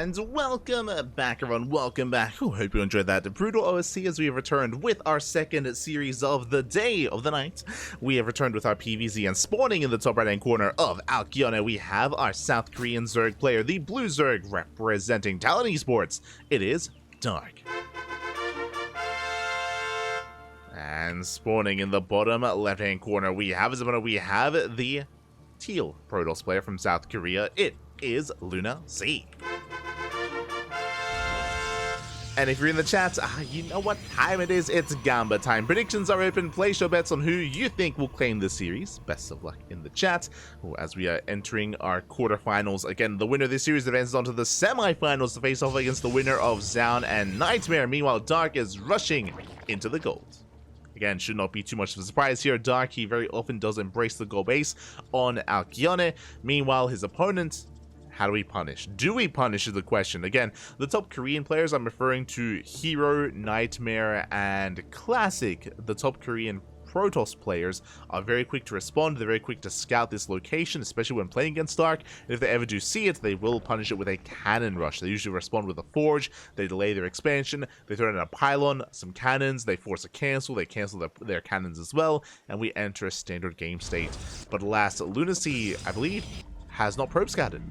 And welcome back, everyone. Welcome back. Hope you enjoyed that brutal OSC as we have returned with our second series of the day of the night. We have returned with our PvZ, and spawning in the top right-hand corner of Alkione, we have our South Korean Zerg player, the Blue Zerg, representing Talon Esports. It is Dark. And spawning in the bottom left-hand corner, we have the teal Protoss player from South Korea. It is LunaSea. And if you're in the chat, you know what time it is. It's Gamba time. Predictions are open. Place your bets on who you think will claim this series. Best of luck in the chat as we are entering our quarterfinals. Again, the winner of this series advances on to the semifinals to face off against the winner of Zaun and Nightmare. Meanwhile, Dark is rushing into the gold. Again, should not be too much of a surprise here. Dark, he very often does embrace the gold base on Alkione. Meanwhile, his opponent, how do we punish? Do we punish is the question. Again, the top Korean players, I'm referring to Hero, Nightmare, and Classic. The top Korean Protoss players are very quick to respond. They're very quick to scout this location, especially when playing against Dark. And if they ever do see it, they will punish it with a cannon rush. They usually respond with a forge. They delay their expansion. They throw in a pylon, some cannons. They force a cancel. They cancel their cannons as well. And we enter a standard game state. But last, LunaSea, I believe, has not probe scouted.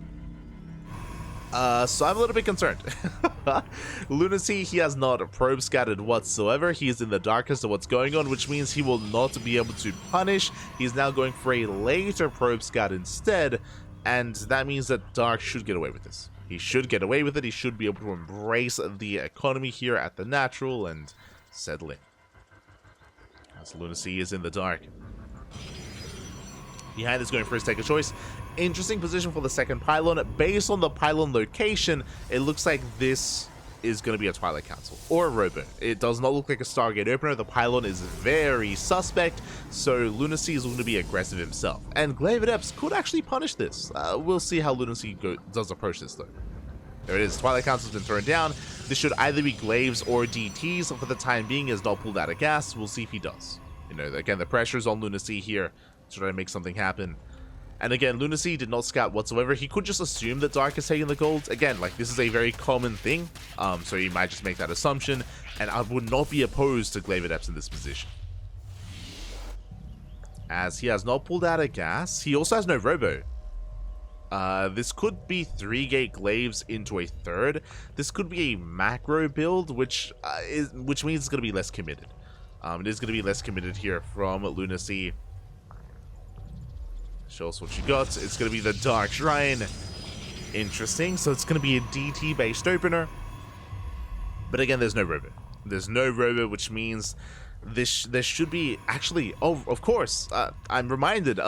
So I'm a little bit concerned. LunaSea, he has not probe scattered whatsoever. He is in the darkest of what's going on, which means he will not be able to punish. He's now going for a later probe scout instead, and that means that Dark should get away with this. He should get away with it. He should be able to embrace the economy here at the natural and settle in. As LunaSea is in the dark. Behind is going for his take a choice. Interesting position for the second pylon. Based on the pylon location, it looks like this is going to be a Twilight Council or a Robo. It does not look like a Stargate opener. The pylon is very suspect, so LunaSea is going to be aggressive himself. And Glavedeps could actually punish this. We'll see how LunaSea does approach this, though. There it is. Twilight Council's been thrown down. This should either be Glaves or DTs. So for the time being, he has not pulled out of gas. We'll see if he does. You know, again, the pressure's on LunaSea here to try to make something happen. And again, LunaSea did not scout whatsoever. He could just assume that Dark is taking the gold. Again, like, this is a very common thing. So he might just make that assumption. And I would not be opposed to Glavedeps in this position. As he has not pulled out a gas. He also has no Robo. This could be 3-gate Glaves into a third. This could be a macro build, which means it's going to be less committed. It is going to be less committed here from LunaSea. Show us what you got. It's going to be the Dark Shrine. Interesting. So it's going to be a DT-based opener. But again, there's no Robo. There's no Robo, which means there should be... Actually, oh, of course. I'm reminded.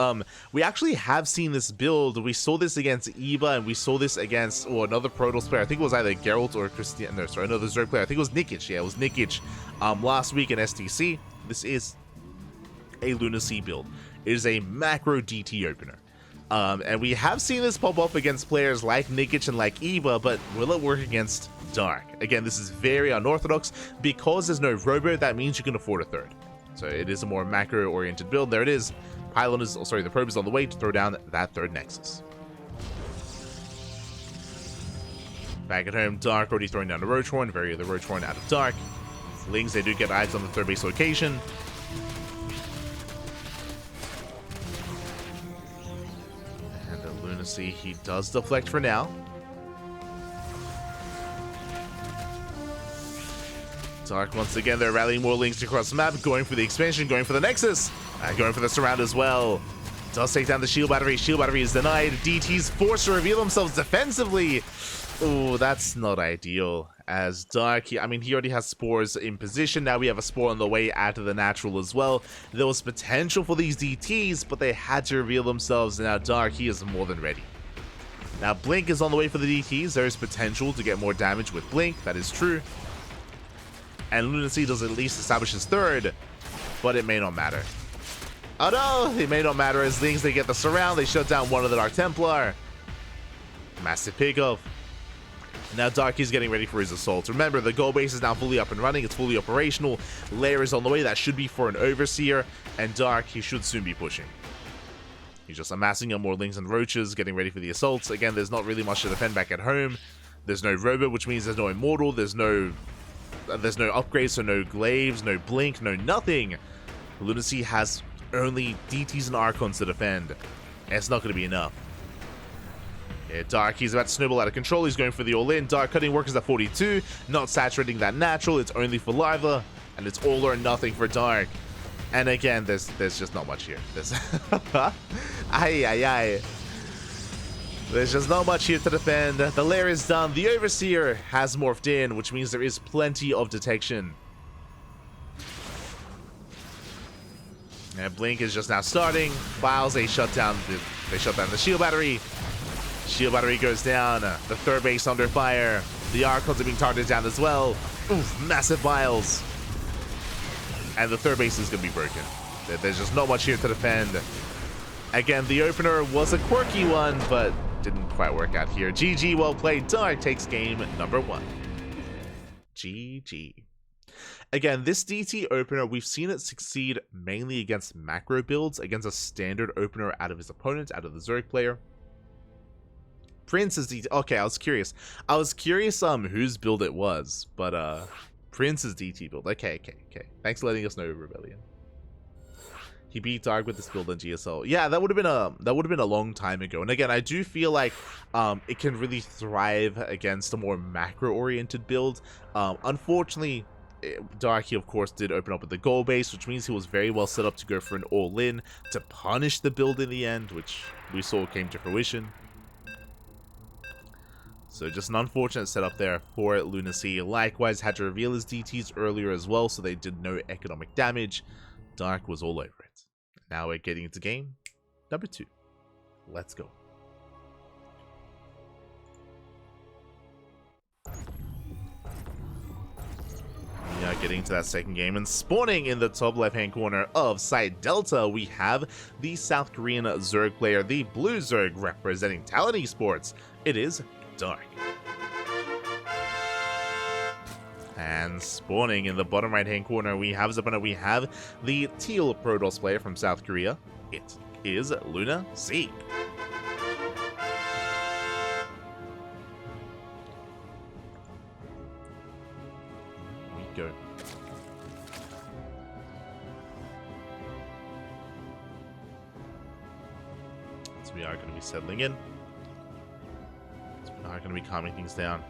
We actually have seen this build. We saw this against Eva, and we saw this against another Protoss player. I think it was either Geralt or Christian. No, sorry, another Zerg player. I think it was Nikic. Yeah, it was Nikic last week in STC. This is a LunaSea build. It is a macro DT opener. And we have seen this pop up against players like Nikic and like Eva, but will it work against Dark? Again, this is very unorthodox. Because there's no Robo, that means you can afford a third. So it is a more macro-oriented build. There it is. Pylon is, the probe is on the way to throw down that third Nexus. Back at home, Dark already throwing down the Roach Horn. The Roach Horn out of Dark. Lings, they do get eyes on the third base location. LunaSea, he does deflect for now. Dark, once again, they're rallying more Lings across the map, going for the expansion, going for the Nexus, going for the surround as well. Does take down the shield battery. Shield battery is denied. DT's forced to reveal themselves defensively. Oh, that's not ideal. As Dark, he already has spores in position. Now we have a spore on the way out of the natural as well. There was potential for these DTs, but they had to reveal themselves. And now Dark, he is more than ready. Now Blink is on the way for the DTs. There is potential to get more damage with Blink. That is true. And LunaSea does at least establish his third, but it may not matter. Oh no, it may not matter as Lings, they get the surround. They shut down one of the Dark Templar. Massive pickoff. Now Dark is getting ready for his assault. Remember, the gold base is now fully up and running. It's fully operational. Lair is on the way. That should be for an Overseer. And Dark, he should soon be pushing. He's just amassing up more Lings and Roaches, getting ready for the assaults. Again, there's not really much to defend back at home. There's no robot, which means there's no immortal, there's no upgrades, so no glaives, no blink, no nothing. LunaSea has only DTs and Archons to defend. It's not going to be enough. Yeah, Dark, he's about to snowball out of control. He's going for the all-in. Dark cutting workers at 42. Not saturating that natural. It's only for Liva. And it's all or nothing for Dark. And again, there's just not much here. There's There's just not much here to defend. The lair is done. The Overseer has morphed in, which means there is plenty of detection. And Blink is just now starting. Files, they shut down the shield battery. Shield battery goes down. The third base under fire. The Archons are being targeted down as well. Oof, massive vials. And the third base is going to be broken. There's just not much here to defend. Again, the opener was a quirky one, but didn't quite work out here. GG, well played. Dark takes game number 1. GG. Again, this DT opener, we've seen it succeed mainly against macro builds, against a standard opener out of his opponent, out of the Zerg player. Prince's DT. Okay, I was curious whose build it was, but Prince's DT build. Okay. Thanks for letting us know, Rebellion. He beat Dark with this build on GSL. Yeah, that would have been a long time ago. And again, I do feel like it can really thrive against a more macro-oriented build. Unfortunately, Dark, he of course did open up with the goal base, which means he was very well set up to go for an all-in to punish the build in the end, which we saw came to fruition. So just an unfortunate setup there for LunaSea. Likewise, had to reveal his DTs earlier as well, so they did no economic damage. Dark was all over it. Now we're getting into game number 2. Let's go. We are getting to that second game, and spawning in the top left-hand corner of Site Delta, we have the South Korean Zerg player, the Blue Zerg, representing Talent Esports. It is Dark. And spawning in the bottom right-hand corner, we have the Teal Protoss player from South Korea. It is LunaSea. Here we go. So we are going to be settling in. So we are going to be calming things down.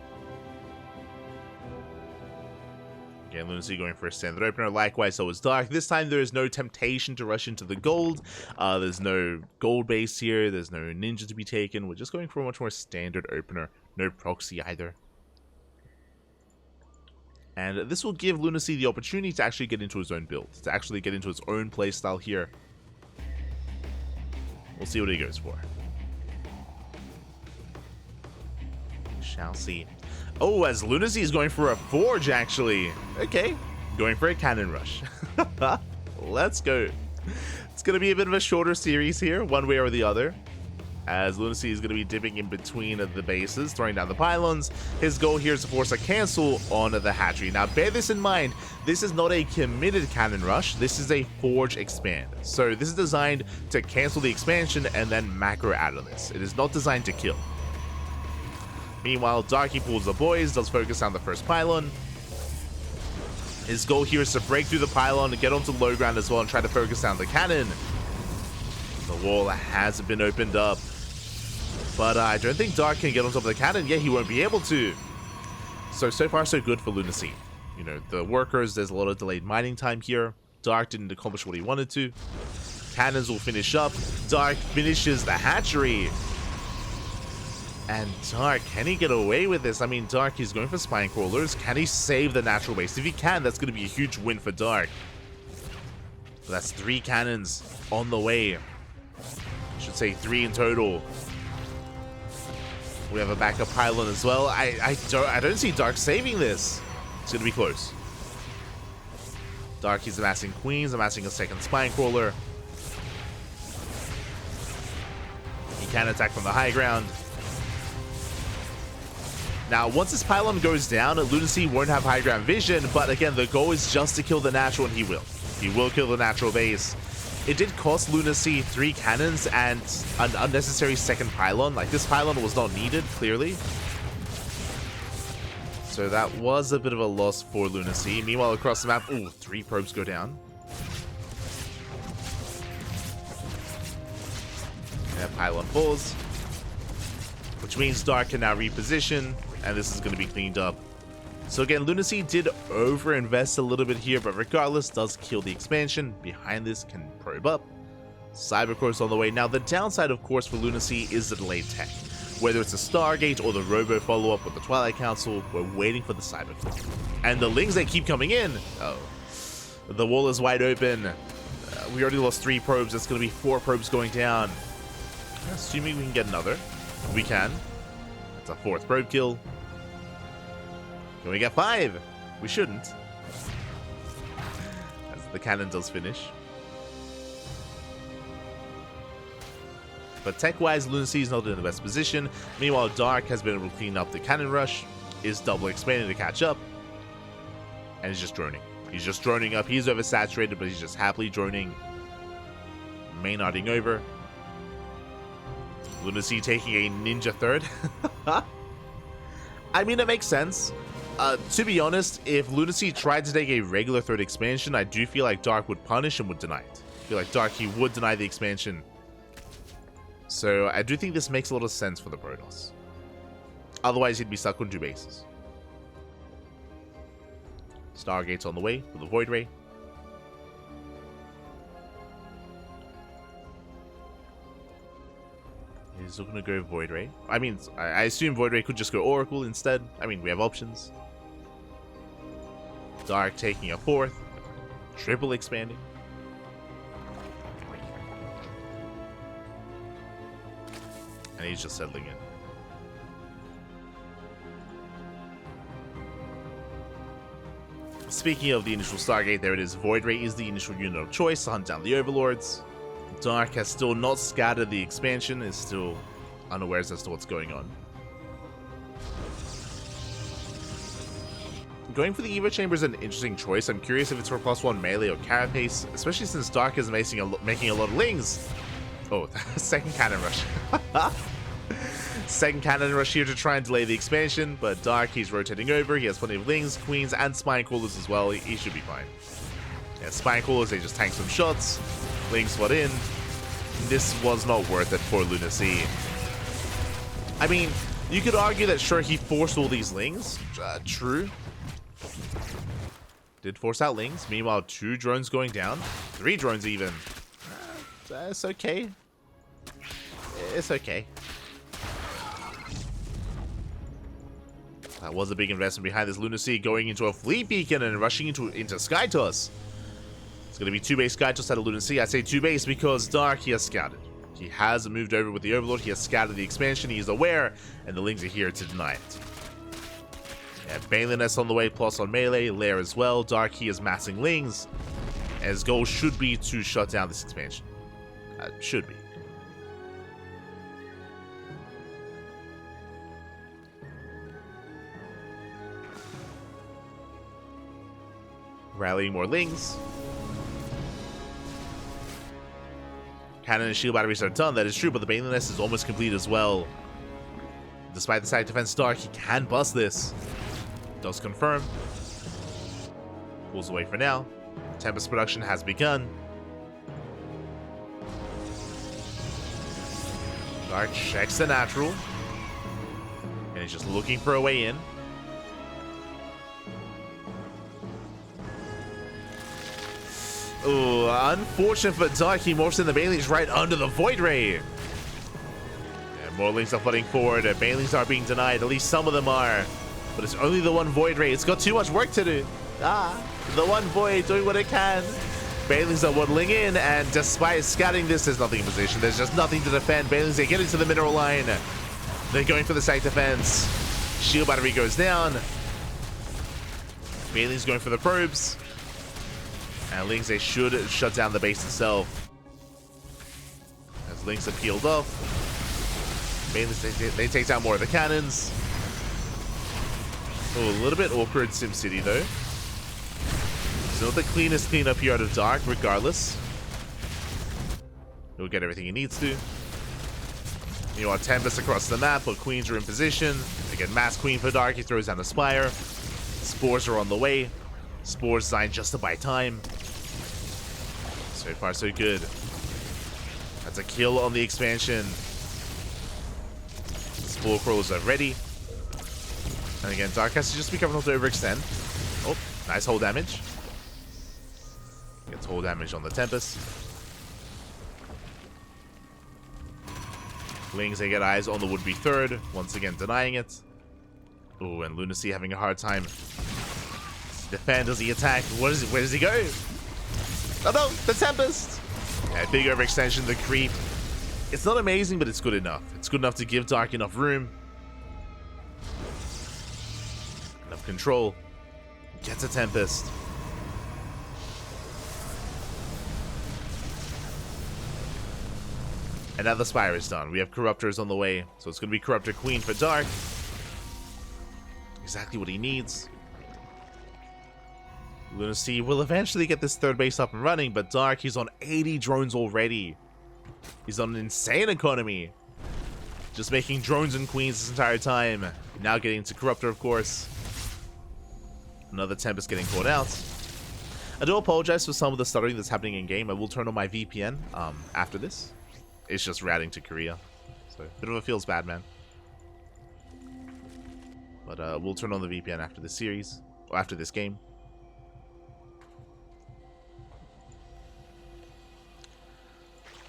Again, LunaSea going for a standard opener. Likewise, so is Dark. This time, there is no temptation to rush into the gold. There's no gold base here. There's no ninja to be taken. We're just going for a much more standard opener. No proxy either. And this will give LunaSea the opportunity to actually get into his own build. To actually get into his own playstyle here. We'll see what he goes for. We shall see. Oh, as LunaSea is going for a Forge, actually. Okay, going for a Cannon Rush. Let's go. It's going to be a bit of a shorter series here, one way or the other. As LunaSea is going to be dipping in between the bases, throwing down the pylons. His goal here is to force a cancel on the hatchery. Now, bear this in mind. This is not a committed Cannon Rush. This is a Forge expand. So this is designed to cancel the expansion and then macro out of this. It is not designed to kill. Meanwhile, Darky pulls the boys, does focus on the first pylon. His goal here is to break through the pylon, get onto low ground as well, and try to focus down the cannon. The wall has been opened up. But I don't think Dark can get on top of the cannon. Yeah, he won't be able to. So far, so good for LunaSea. You know, the workers, there's a lot of delayed mining time here. Dark didn't accomplish what he wanted to. Cannons will finish up. Dark finishes the hatchery. And Dark, can he get away with this? I mean, Dark, he's going for spine crawlers. Can he save the natural base? If he can, that's going to be a huge win for Dark. So that's 3 cannons on the way. I should say 3 in total. We have a backup pylon as well. I don't see Dark saving this. It's going to be close. Dark, he's amassing queens, amassing a second spine crawler. He can attack from the high ground. Now, once this pylon goes down, LunaSea won't have high ground vision, but again, the goal is just to kill the natural, and he will. He will kill the natural base. It did cost LunaSea 3 cannons and an unnecessary second pylon. Like, this pylon was not needed, clearly. So that was a bit of a loss for LunaSea. Meanwhile, across the map, ooh, 3 probes go down. Yeah, pylon falls. Which means Dark can now reposition, and this is going to be cleaned up. So again, LunaSea did over-invest a little bit here, but regardless, does kill the expansion. Behind this can probe up. Cybercore's on the way. Now, the downside, of course, for LunaSea is the delayed tech. Whether it's a Stargate or the Robo follow-up with the Twilight Council, we're waiting for the Cybercore. And the Lings, they keep coming in. Oh, the wall is wide open. We already lost 3 probes. It's going to be 4 probes going down. Assuming we can get another. We can. That's a 4th probe kill. Can we get 5? We shouldn't. As the cannon does finish. But tech-wise, LunaSea is not in the best position. Meanwhile, Dark has been able to clean up the cannon rush, is double expanding to catch up, and he's just droning. He's just droning up. He's oversaturated, but he's just happily droning. Maynarding over. LunaSea taking a ninja 3rd. I mean, it makes sense. To be honest, if LunaSea tried to take a regular 3rd expansion, I do feel like Dark would punish and would deny it. I feel like Dark, he would deny the expansion. So I do think this makes a lot of sense for the Protoss. Otherwise, he'd be stuck on 2 bases. Stargate's on the way with the Void Ray. He's looking to go Void Ray. I mean, I assume Void Ray could just go Oracle instead. I mean, we have options. Dark taking a 4th. Triple expanding. And he's just settling in. Speaking of the initial Stargate, there it is. Void Ray is the initial unit of choice to hunt down the Overlords. Dark has still not scattered the expansion, is still unaware as to what's going on. Going for the Evo Chamber is an interesting choice. I'm curious if it's for +1 melee or carapace, especially since Dark is making a lot of Lings. Oh, second cannon rush. Second cannon rush here to try and delay the expansion, but Dark, he's rotating over. He has plenty of Lings, Queens, and Spine Crawlers as well. He should be fine. Yeah, Spine Crawlers, they just tank some shots. Lings flood in. This was not worth it for LunaSea. I mean, you could argue that sure, he forced all these Lings. True. Did force out Lings. Meanwhile, 2 drones going down. 3 drones even. It's okay. It's okay. That was a big investment behind this. LunaSea going into a fleet beacon and rushing into Skytoss. It's going to be 2-base Skytoss out of LunaSea. I say 2-base because Dark, he has scouted. He has moved over with the Overlord. He has scouted the expansion. He is aware, and the Lings are here to deny it. Yeah, Baneliness on the way, plus on melee. Lair as well. Dark, he is massing Lings. And his goal should be to shut down this expansion. Should be. Rallying more Lings. Cannon and shield batteries are done, that is true, but the Baneliness is almost complete as well. Despite the side defense Dark, he can bust this. Does confirm. Pulls away for now. Tempest production has begun. Dark checks the natural. And he's just looking for a way in. Ooh, unfortunate for Dark. He morphs in the Banelings right under the Void Ray. And more Lings are flooding forward. Banelings are being denied. At least some of them are. But it's only the one Void Ray. It's got too much work to do. The one Void doing what it can. Banelings are waddling in, and despite scouting this, there's nothing in position. There's just nothing to defend. Banelings, they get into the mineral line. They're going for the site defense. Shield battery goes down. Banelings going for the probes. And Lings, they should shut down the base itself. As Lings are peeled off. Banelings, they take down more of the cannons. Oh, a little bit awkward SimCity though. It's not the cleanest cleanup here out of Dark, regardless. He'll get everything he needs to. Meanwhile, Tempest across the map, but Queens are in position. Again, again, Mass Queen for Dark. He throws down a Spire. Spores are on the way. Spores designed just to buy time. So far, so good. That's a kill on the expansion. Spore Crawlers are ready. And again, Dark has to just be careful not to overextend. Oh, nice hull damage. Gets hull damage on the Tempest. Lings, they get eyes on the would-be third. Once again, denying it. Oh, and LunaSea having a hard time. Does he defend? Does he attack? Where does he go? Oh no, the Tempest! Yeah, big overextension, the creep. It's not amazing, but it's good enough. It's good enough to give Dark enough room. Enough control. Gets a Tempest. And now the Spire is done. We have Corruptors on the way. So it's going to be Corruptor Queen for Dark. Exactly what he needs. LunaSea will eventually get this third base up and running, but Dark, he's on 80 drones already. He's on an insane economy. Just making drones and queens this entire time. Now getting to Corruptor, of course. Another Tempest getting caught out. I do apologize for some of the stuttering that's happening in game. I will turn on my VPN after this. It's just routing to Korea. So, a bit of a feels bad, man. But we'll turn on the VPN after this series. Or after this game.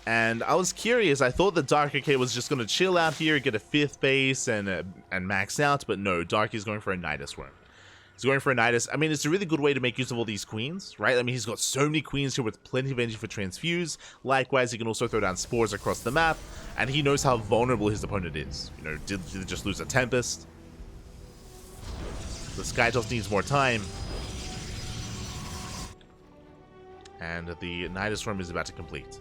And I was curious. I thought that Dark AK was just going to chill out here, get a 5th base, and max out. But no, Dark is going for a Nidus Worm. He's going for a Nidus. I mean, it's a really good way to make use of all these queens, right? I mean, he's got so many queens here with plenty of energy for transfuse. Likewise, he can also throw down spores across the map. And he knows how vulnerable his opponent is. You know, did they just lose a Tempest? The Skytoss needs more time. And the Nidus Worm is about to complete.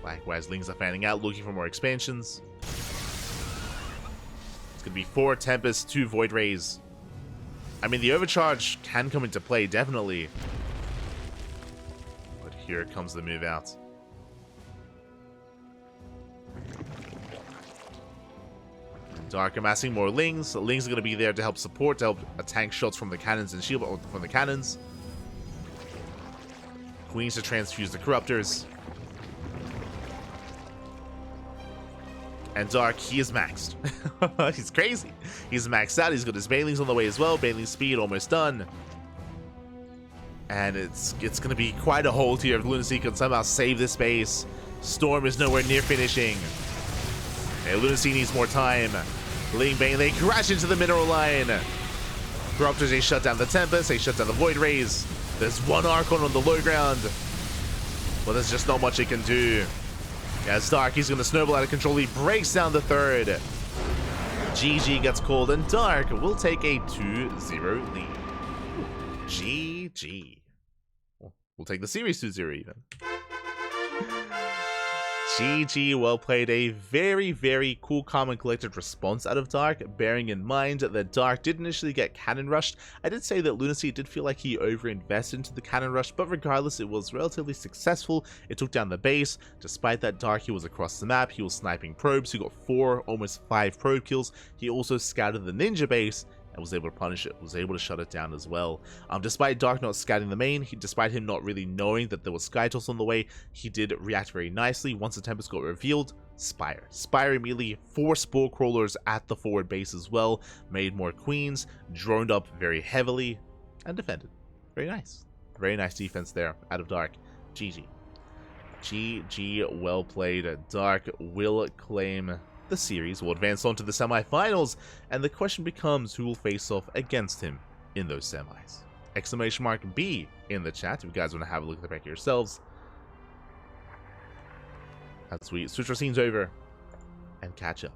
Likewise, Lings are fanning out, looking for more expansions. It's going to be 4 Tempests, 2 Void Rays. I mean, the Overcharge can come into play, definitely. But here comes the move out. Dark amassing more Lings. Lings are going to be there to help support, to help tank shots from the cannons and shield from the cannons. Queens to transfuse the Corruptors. And Dark, he is maxed. He's crazy. He's maxed out. He's got his Banelings on the way as well. Baneling speed almost done. And it's going to be quite a hold here if LunaSea can somehow save this base. Storm is nowhere near finishing. Okay, LunaSea needs more time. Ling Bane, they crash into the mineral line. Corruptors, they shut down the Tempest. They shut down the Void Rays. There's one Archon on the low ground. But there's just not much it can do. As Dark, he's going to snowball out of control. He breaks down the third. GG gets called, and Dark will take a 2-0 lead. GG. We'll take the series 2-0 even. GG, well played. A very, very cool, calm, and collected response out of Dark, bearing in mind that Dark did initially get cannon rushed. I did say that LunaSea did feel like he overinvested into the cannon rush, but regardless, it was relatively successful. It took down the base. Despite that, Dark, he was across the map. He was sniping probes. He got 4, almost 5 probe kills. He also scouted the ninja base and was able to punish it, was able to shut it down as well. Despite Dark not scouting the main, despite him not really knowing that there was Skytoss on the way, he did react very nicely. Once the Tempest got revealed, Spire. Spire immediately 4 Spore Crawlers at the forward base as well, made more queens, droned up very heavily, and defended. Very nice. Very nice defense there out of Dark. GG. GG, well played. Dark will claim the series, will advance on to the semifinals, and the question becomes who will face off against him in those semis. Exclamation mark B in the chat if you guys want to have a look at the back yourselves. As we switch our scenes over and catch up.